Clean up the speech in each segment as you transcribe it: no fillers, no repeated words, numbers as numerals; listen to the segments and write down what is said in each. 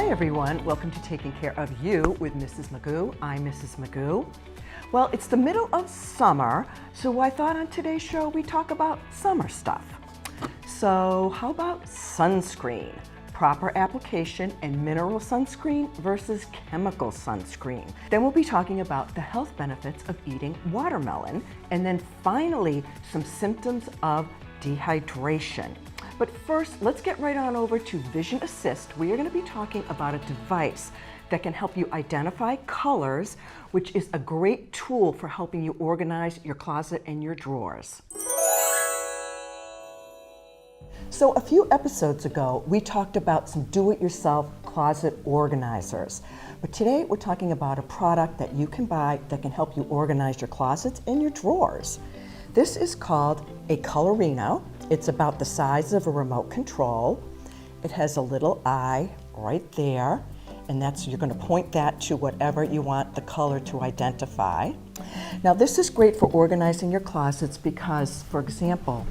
Hi everyone, welcome to Taking Care of You with Mrs. Magoo. I'm Mrs. Magoo. Well, it's the middle of summer, so I thought on today's show we talk about summer stuff. So how about sunscreen? Proper application and mineral sunscreen versus chemical sunscreen. Then we'll be talking about the health benefits of eating watermelon, and then finally some symptoms of dehydration. But first, let's get right on over to Vision Assist. We are going to be talking about a device that can help you identify colors, which is a great tool for helping you organize your closet and your drawers. So a few episodes ago, we talked about some do-it-yourself closet organizers. But today we're talking about a product that you can buy that can help you organize your closets and your drawers. This is called a Colorino. It's about the size of a remote control. It has a little eye right there, and you're going to point that to whatever you want the color to identify. Now this is great for organizing your closets because, for example,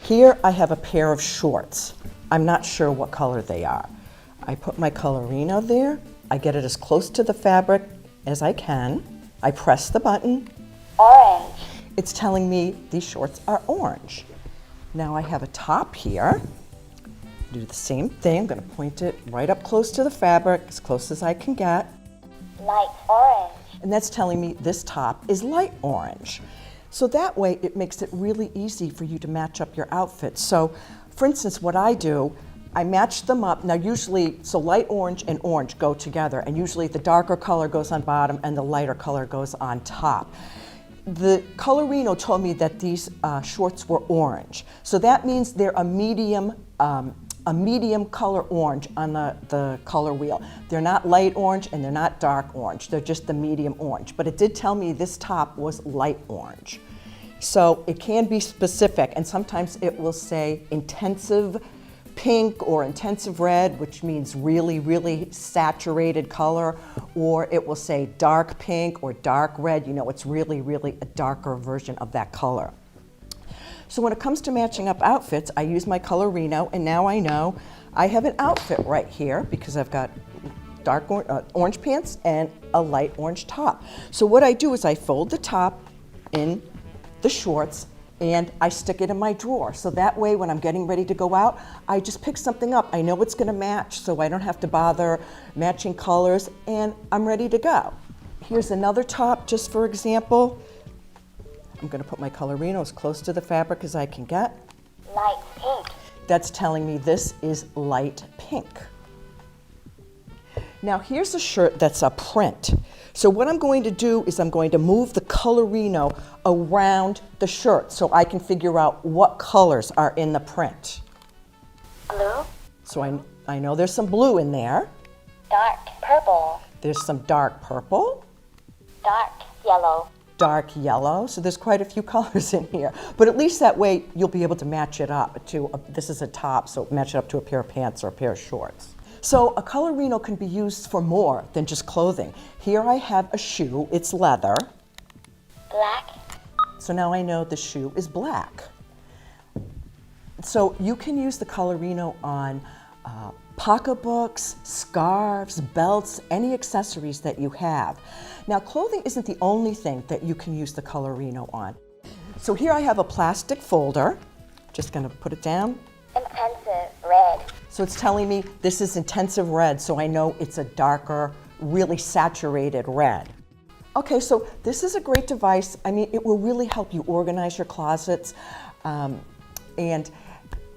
here I have a pair of shorts. I'm not sure what color they are. I put my Colorino there. I get it as close to the fabric as I can. I press the button. Orange. It's telling me these shorts are orange. Now I have a top here. Do the same thing. I'm going to point it right up close to the fabric, as close as I can get. Light orange. And that's telling me this top is light orange. So that way it makes it really easy for you to match up your outfits. So for instance, what I do, I match them up. Now usually, so light orange and orange go together, and usually the darker color goes on bottom and the lighter color goes on top. The Colorino told me that these shorts were orange. So that means they're a medium color orange on the color wheel. They're not light orange and they're not dark orange. They're just the medium orange. But it did tell me this top was light orange. So it can be specific, and sometimes it will say intensive pink or intensive red, which means really, really saturated color, or it will say dark pink or dark red. You know, it's really, really a darker version of that color. So when it comes to matching up outfits, I use my Colorino, and now I know I have an outfit right here because I've got dark orange pants and a light orange top. So what I do is I fold the top in the shorts and I stick it in my drawer. So that way when I'm getting ready to go out, I just pick something up. I know it's gonna match, so I don't have to bother matching colors, and I'm ready to go. Here's another top, just for example. I'm gonna put my Colorino as close to the fabric as I can get. Light pink. That's telling me this is light pink. Now here's a shirt that's a print. So what I'm going to do is I'm going to move the Colorino around the shirt so I can figure out what colors are in the print. Blue. So I know there's some blue in there. Dark purple. There's some dark purple. Dark yellow. Dark yellow. So there's quite a few colors in here. But at least that way you'll be able to match it up to, this is a top, so match it up to a pair of pants or a pair of shorts. So a Colorino can be used for more than just clothing. Here I have a shoe, it's leather. Black. So now I know the shoe is black. So you can use the Colorino on pocketbooks, scarves, belts, any accessories that you have. Now clothing isn't the only thing that you can use the Colorino on. So here I have a plastic folder. Just gonna put it down. Intensive red. So it's telling me this is intensive red, so I know it's a darker, really saturated red. Okay, so this is a great device. I mean, it will really help you organize your closets. And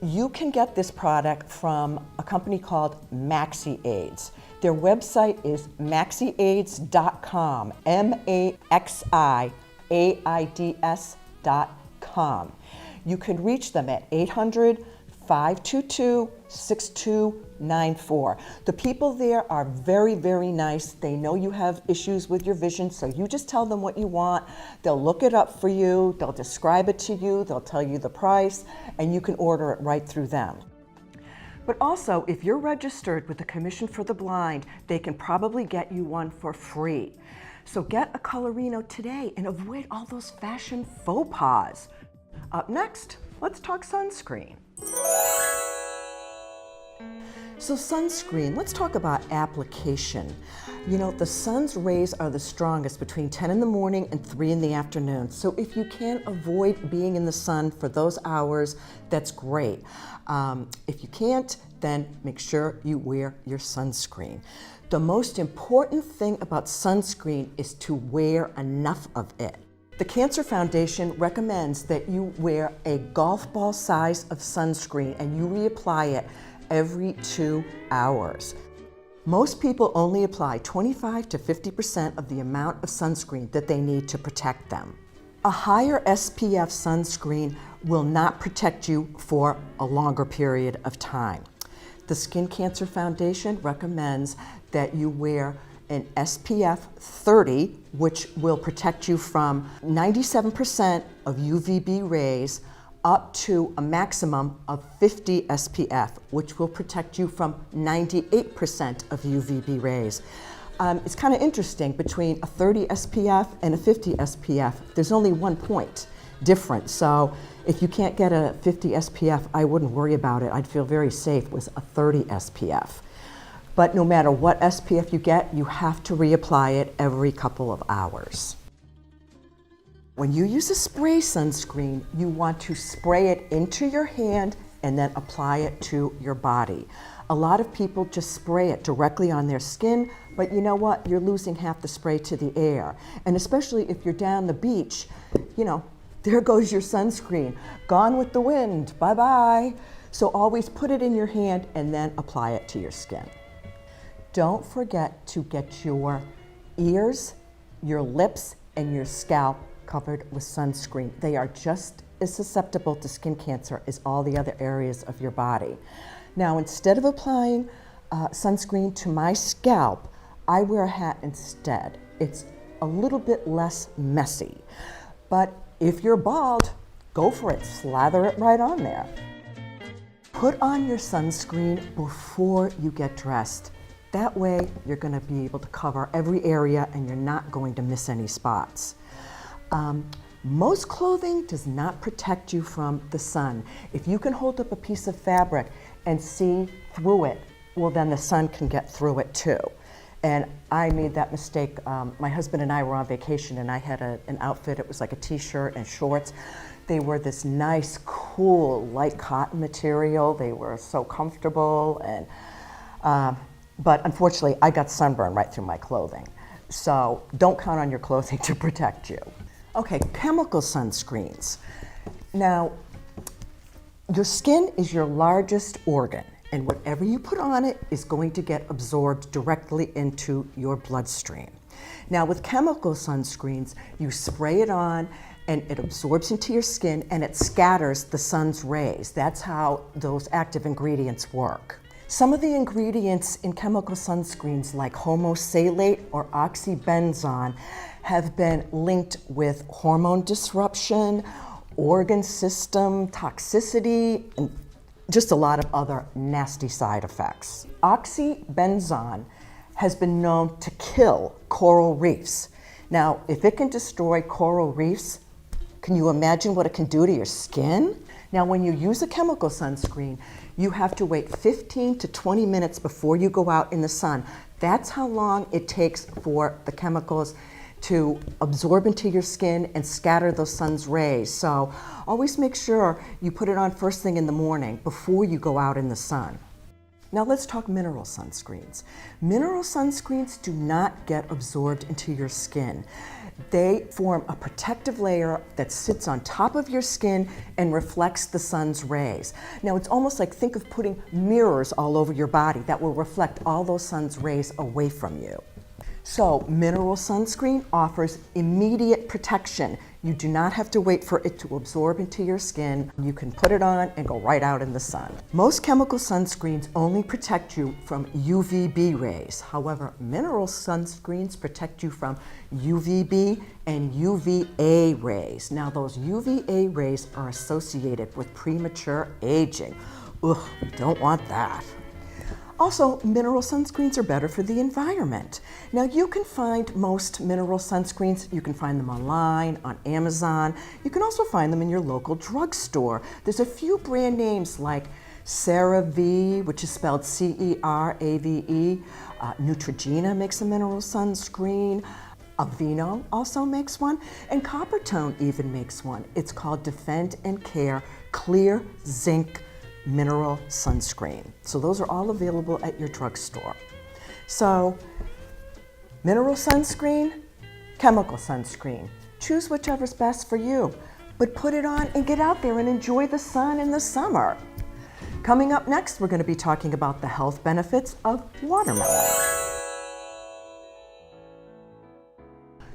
you can get this product from a company called MaxiAids. Their website is maxiaids.com, MaxiAids.com. You can reach them at 800-522-6294. The people there are very, very nice. They know you have issues with your vision, so you just tell them what you want. They'll look it up for you, they'll describe it to you, they'll tell you the price, and you can order it right through them. But also, if you're registered with the Commission for the Blind, they can probably get you one for free. So get a Colorino today and avoid all those fashion faux pas. Up next, let's talk sunscreen. So sunscreen, let's talk about application. You know, the sun's rays are the strongest between 10 in the morning and 3 in the afternoon. So if you can avoid being in the sun for those hours, that's great. If you can't, then make sure you wear your sunscreen. The most important thing about sunscreen is to wear enough of it. The Cancer Foundation recommends that you wear a golf ball size of sunscreen and you reapply it every 2 hours. Most people only apply 25 to 50% of the amount of sunscreen that they need to protect them. A higher SPF sunscreen will not protect you for a longer period of time. The Skin Cancer Foundation recommends that you wear an SPF 30, which will protect you from 97% of UVB rays up to a maximum of 50 SPF, which will protect you from 98% of UVB rays. It's kind of interesting, between a 30 SPF and a 50 SPF, there's only 1 point difference. So if you can't get a 50 SPF, I wouldn't worry about it. I'd feel very safe with a 30 SPF. But no matter what SPF you get, you have to reapply it every couple of hours. When you use a spray sunscreen, you want to spray it into your hand and then apply it to your body. A lot of people just spray it directly on their skin, but you know what? You're losing half the spray to the air. And especially if you're down the beach, you know, there goes your sunscreen. Gone with the wind, bye-bye. So always put it in your hand and then apply it to your skin. Don't forget to get your ears, your lips, and your scalp covered with sunscreen. They are just as susceptible to skin cancer as all the other areas of your body. Now, instead of applying sunscreen to my scalp, I wear a hat instead. It's a little bit less messy. But if you're bald, go for it. Slather it right on there. Put on your sunscreen before you get dressed. That way, you're going to be able to cover every area and you're not going to miss any spots. Most clothing does not protect you from the sun. If you can hold up a piece of fabric and see through it, well, then the sun can get through it too. And I made that mistake. My husband and I were on vacation and I had an outfit. It was like a t-shirt and shorts. They were this nice, cool, light cotton material. They were so comfortable. But unfortunately, I got sunburned right through my clothing. So don't count on your clothing to protect you. Okay, chemical sunscreens. Now, your skin is your largest organ, and whatever you put on it is going to get absorbed directly into your bloodstream. Now, with chemical sunscreens, you spray it on and it absorbs into your skin and it scatters the sun's rays. That's how those active ingredients work. Some of the ingredients in chemical sunscreens, like homosalate or oxybenzone, have been linked with hormone disruption, organ system toxicity, and just a lot of other nasty side effects. Oxybenzone has been known to kill coral reefs. Now, if it can destroy coral reefs, can you imagine what it can do to your skin? Now, when you use a chemical sunscreen, you have to wait 15 to 20 minutes before you go out in the sun. That's how long it takes for the chemicals to absorb into your skin and scatter those sun's rays. So always make sure you put it on first thing in the morning before you go out in the sun. Now let's talk mineral sunscreens. Mineral sunscreens do not get absorbed into your skin. They form a protective layer that sits on top of your skin and reflects the sun's rays. Now it's almost like, think of putting mirrors all over your body that will reflect all those sun's rays away from you. So mineral sunscreen offers immediate protection. You do not have to wait for it to absorb into your skin. You can put it on and go right out in the sun. Most chemical sunscreens only protect you from UVB rays. However, mineral sunscreens protect you from UVB and UVA rays. Now those UVA rays are associated with premature aging. Ugh, we don't want that. Also, mineral sunscreens are better for the environment. Now, you can find most mineral sunscreens. You can find them online, on Amazon. You can also find them in your local drugstore. There's a few brand names like CeraVe, which is spelled CERAVE. Neutrogena makes a mineral sunscreen. Aveeno also makes one, and Coppertone even makes one. It's called Defend and Care Clear Zinc Mineral Sunscreen. So those are all available at your drugstore. So, mineral sunscreen, chemical sunscreen. Choose whichever's best for you, but put it on and get out there and enjoy the sun in the summer. Coming up next, we're going to be talking about the health benefits of watermelon.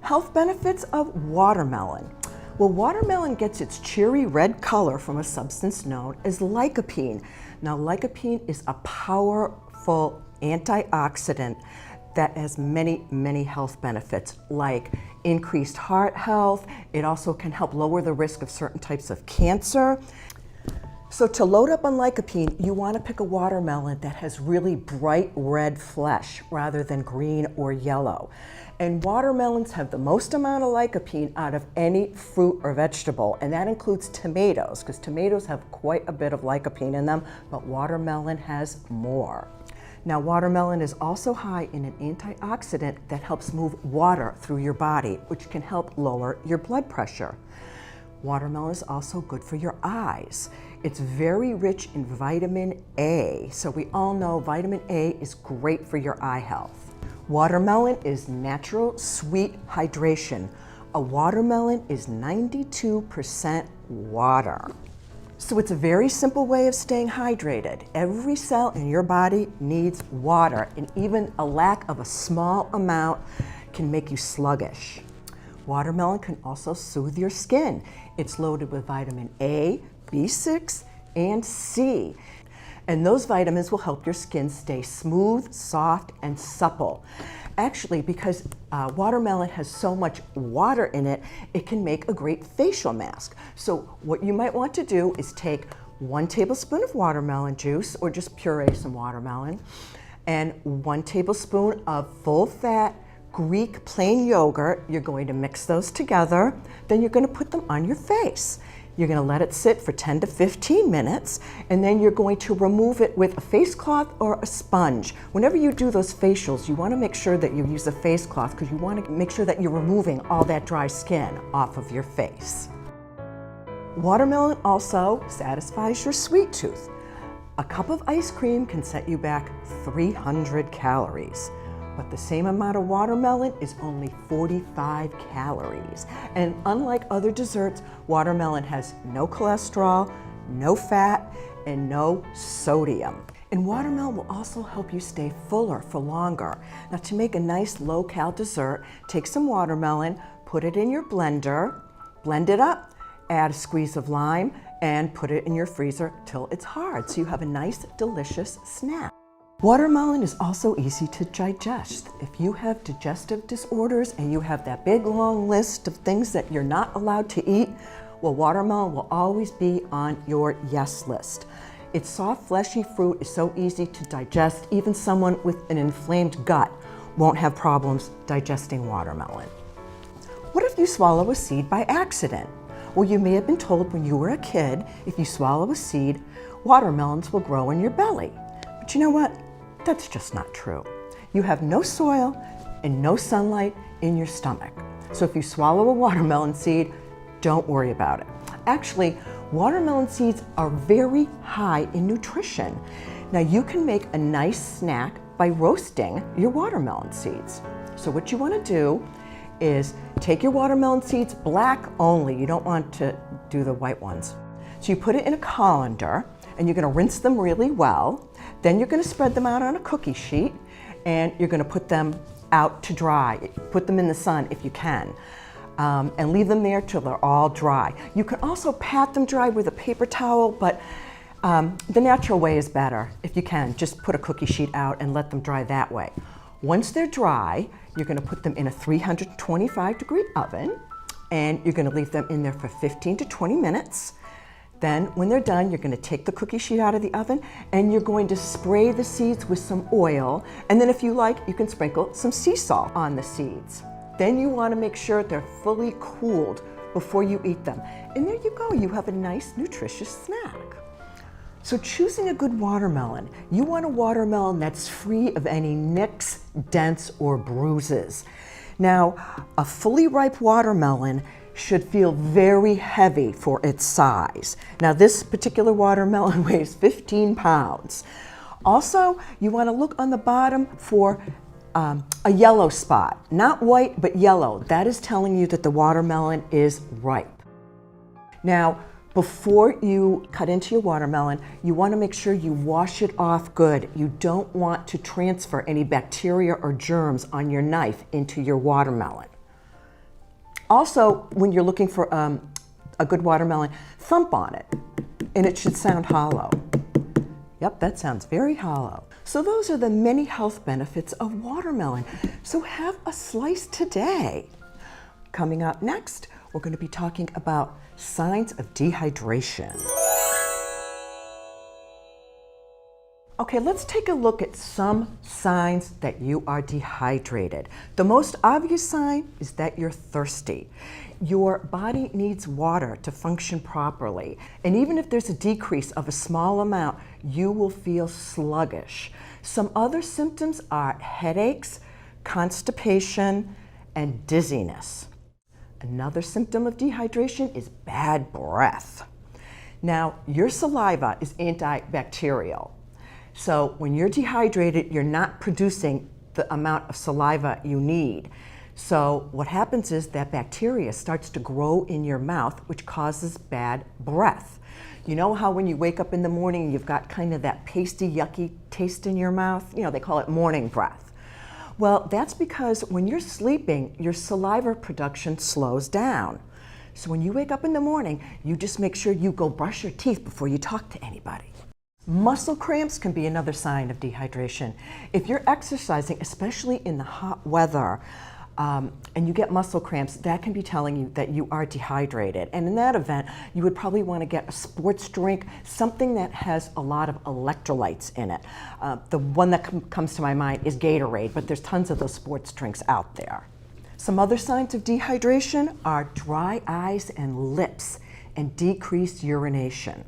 Health benefits of watermelon. Well, watermelon gets its cherry red color from a substance known as lycopene. Now, lycopene is a powerful antioxidant that has many, many health benefits, like increased heart health. It also can help lower the risk of certain types of cancer. So to load up on lycopene, you want to pick a watermelon that has really bright red flesh rather than green or yellow. And watermelons have the most amount of lycopene out of any fruit or vegetable, and that includes tomatoes, because tomatoes have quite a bit of lycopene in them, but watermelon has more. Now, watermelon is also high in an antioxidant that helps move water through your body, which can help lower your blood pressure. Watermelon is also good for your eyes. It's very rich in vitamin A, so we all know vitamin A is great for your eye health. Watermelon is natural sweet hydration. A watermelon is 92% water. So it's a very simple way of staying hydrated. Every cell in your body needs water, and even a lack of a small amount can make you sluggish. Watermelon can also soothe your skin. It's loaded with vitamin A, B6, and C. And those vitamins will help your skin stay smooth, soft, and supple. Actually, because watermelon has so much water in it, it can make a great facial mask. So what you might want to do is take 1 tablespoon of watermelon juice, or just puree some watermelon, and 1 tablespoon of full-fat Greek plain yogurt. You're going to mix those together. Then you're going to put them on your face. You're going to let it sit for 10 to 15 minutes, and then you're going to remove it with a face cloth or a sponge. Whenever you do those facials, you want to make sure that you use a face cloth, because you want to make sure that you're removing all that dry skin off of your face. Watermelon also satisfies your sweet tooth. A cup of ice cream can set you back 300 calories. But the same amount of watermelon is only 45 calories. And unlike other desserts, watermelon has no cholesterol, no fat, and no sodium. And watermelon will also help you stay fuller for longer. Now, to make a nice low-cal dessert, take some watermelon, put it in your blender, blend it up, add a squeeze of lime, and put it in your freezer till it's hard, so you have a nice, delicious snack. Watermelon is also easy to digest. If you have digestive disorders and you have that big long list of things that you're not allowed to eat, well, watermelon will always be on your yes list. Its soft, fleshy fruit is so easy to digest, even someone with an inflamed gut won't have problems digesting watermelon. What if you swallow a seed by accident? Well, you may have been told when you were a kid, if you swallow a seed, watermelons will grow in your belly. But you know what? That's just not true. You have no soil and no sunlight in your stomach. So if you swallow a watermelon seed, don't worry about it. Actually, watermelon seeds are very high in nutrition. Now, you can make a nice snack by roasting your watermelon seeds. So what you want to do is take your watermelon seeds black only. You don't want to do the white ones. So you put it in a colander, and you're going to rinse them really well. Then you're going to spread them out on a cookie sheet, and you're going to put them out to dry. Put them in the sun if you can, and leave them there till they're all dry. You can also pat them dry with a paper towel, but the natural way is better. If you can, just put a cookie sheet out and let them dry that way. Once they're dry, you're going to put them in a 325-degree oven, and you're going to leave them in there for 15 to 20 minutes. Then, when they're done, you're going to take the cookie sheet out of the oven, and you're going to spray the seeds with some oil, and then if you like, you can sprinkle some sea salt on the seeds. Then you want to make sure they're fully cooled before you eat them. And there you go, you have a nice, nutritious snack. So choosing a good watermelon, you want a watermelon that's free of any nicks, dents, or bruises. Now, a fully ripe watermelon should feel very heavy for its size. Now, this particular watermelon weighs 15 pounds. Also, you want to look on the bottom for a yellow spot, not white, but yellow. That is telling you that the watermelon is ripe. Now, before you cut into your watermelon, you want to make sure you wash it off good. You don't want to transfer any bacteria or germs on your knife into your watermelon. Also, when you're looking for a good watermelon, thump on it, and it should sound hollow. Yep, that sounds very hollow. So those are the many health benefits of watermelon. So have a slice today. Coming up next, we're going to be talking about signs of dehydration. Okay, let's take a look at some signs that you are dehydrated. The most obvious sign is that you're thirsty. Your body needs water to function properly, and even if there's a decrease of a small amount, you will feel sluggish. Some other symptoms are headaches, constipation, and dizziness. Another symptom of dehydration is bad breath. Now, your saliva is antibacterial. So when you're dehydrated, you're not producing the amount of saliva you need. So what happens is that bacteria starts to grow in your mouth, which causes bad breath. You know how when you wake up in the morning, you've got kind of that pasty, yucky taste in your mouth? You know, they call it morning breath. Well, that's because when you're sleeping, your saliva production slows down. So when you wake up in the morning, you just make sure you go brush your teeth before you talk to anybody. Muscle cramps can be another sign of dehydration. If you're exercising, especially in the hot weather, and you get muscle cramps, that can be telling you that you are dehydrated. And in that event, you would probably want to get a sports drink, something that has a lot of electrolytes in it. The one that comes to my mind is Gatorade, but there's tons of those sports drinks out there. Some other signs of dehydration are dry eyes and lips and decreased urination.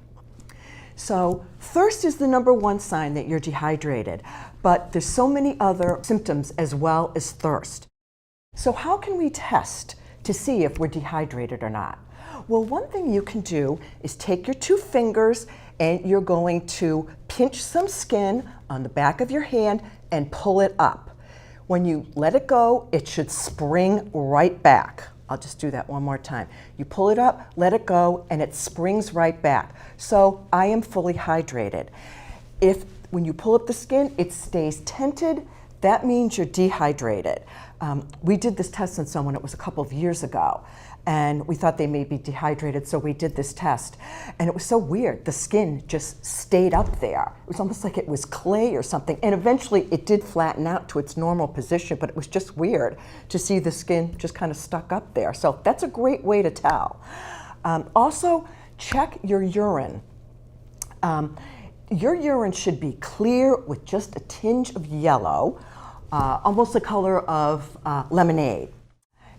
So thirst is the #1 sign that you're dehydrated, but there's so many other symptoms as well as thirst. So how can we test to see if we're dehydrated or not? Well, one thing you can do is take your 2 fingers and you're going to pinch some skin on the back of your hand and pull it up. When you let it go, it should spring right back. I'll just do that one more time. You pull it up, let it go, and it springs right back. So I am fully hydrated. If when you pull up the skin, it stays tented, that means you're dehydrated. We did this test on someone, it was a couple of years ago, and we thought they may be dehydrated, so we did this test. And it was so weird, the skin just stayed up there. It was almost like it was clay or something, and eventually it did flatten out to its normal position, but it was just weird to see the skin just kind of stuck up there. So that's a great way to tell. Also, check your urine. Your urine should be clear with just a tinge of yellow, almost the color of lemonade.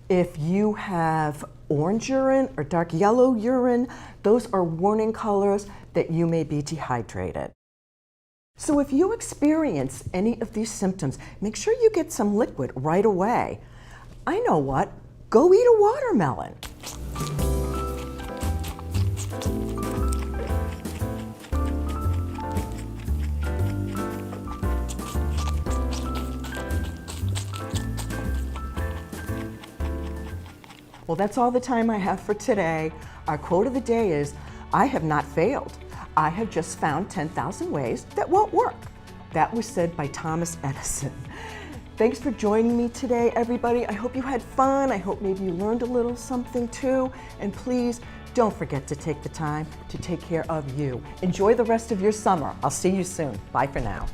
If you have orange urine or dark yellow urine, those are warning colors that you may be dehydrated. So if you experience any of these symptoms, make sure you get some liquid right away. I know what, go eat a watermelon. Well, that's all the time I have for today. Our quote of the day is, I have not failed. I have just found 10,000 ways that won't work. That was said by Thomas Edison. Thanks for joining me today, everybody. I hope you had fun. I hope maybe you learned a little something too. And please don't forget to take the time to take care of you. Enjoy the rest of your summer. I'll see you soon. Bye for now.